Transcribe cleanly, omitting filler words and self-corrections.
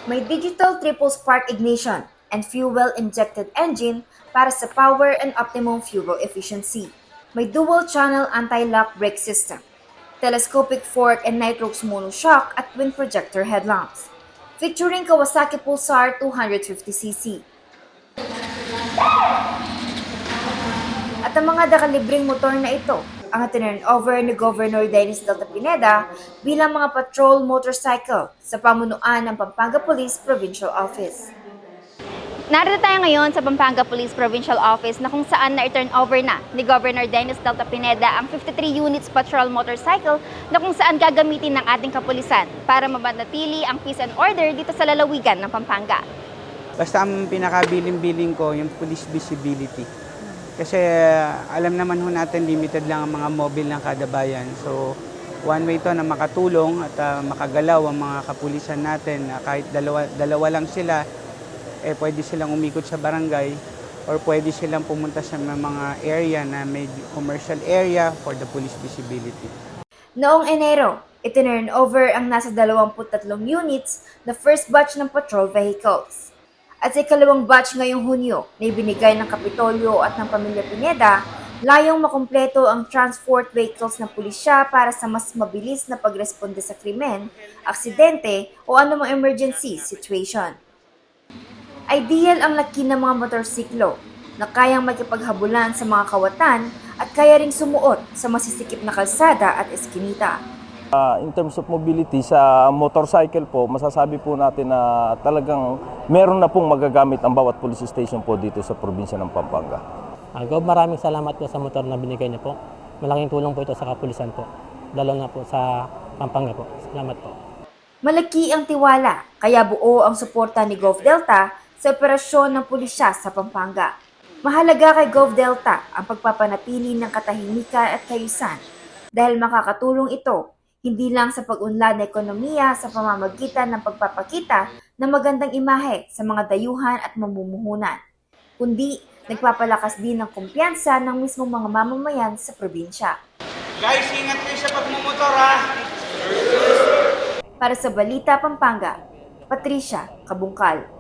May digital triple spark ignition and fuel-injected engine para sa power and optimum fuel efficiency. May dual-channel anti-lock brake system, telescopic fork and nitrox monoshock at twin projector headlamps, featuring Kawasaki Pulsar 250cc. At ang mga nakalibreng motor na ito ang turn over ni Governor Dennis Delta Pineda bilang mga patrol motorcycle sa pamunuan ng Pampanga Police Provincial Office. Narito tayo ngayon sa Pampanga Police Provincial Office na kung saan na-turn over na ni Governor Dennis Delta Pineda ang 53 units patrol motorcycle na kung saan gagamitin ng ating kapulisan para mapanatili ang peace and order dito sa lalawigan ng Pampanga. Basta ang pinakabiling-biling ko yung police visibility. Kasi alam naman ho natin limited lang ang mga mobile ng kada bayan. So one way to na makatulong at makagalaw ang mga kapulisan natin. Kahit dalawa lang sila, pwede silang umikot sa barangay or pwede silang pumunta sa mga area na may commercial area for the police visibility. Noong Enero, itinurn over ang nasa 23 units na first batch ng patrol vehicles. At sa ikalawang batch ngayong Hunyo na ibinigay ng Kapitolyo at ng Pamilya Pineda, layong makumpleto ang transport vehicles ng pulisya para sa mas mabilis na pagresponde sa krimen, aksidente o anumang emergency situation. Ideal ang laki ng mga motorsiklo na kayang makipaghabulan sa mga kawatan at kaya ring sumuot sa masisikip na kalsada at eskinita. In terms of mobility sa motorcycle po, masasabi po natin na talagang meron na pong magagamit ang bawat police station po dito sa probinsya ng Pampanga. Gob, maraming salamat po sa motor na binigay niyo po. Malaking tulong po ito sa kapulisan po, lalo na po sa Pampanga po. Salamat po. Malaki ang tiwala, kaya buo ang suporta ni Gov Delta sa operasyon ng pulisya sa Pampanga. Mahalaga kay Gov Delta ang pagpapanatili ng katahimikan at kaayusan dahil makakatulong ito hindi lang sa pag-unlad ng ekonomiya sa pamamagitan ng pagpapakita ng magandang imahe sa mga dayuhan at mamumuhunan, kundi nagpapalakas din ng kumpiyansa ng mismong mga mamamayan sa probinsya. Guys, ingat kayo sa pagmumotor ha! Para sa Balita Pampanga, Patricia Kabungkal.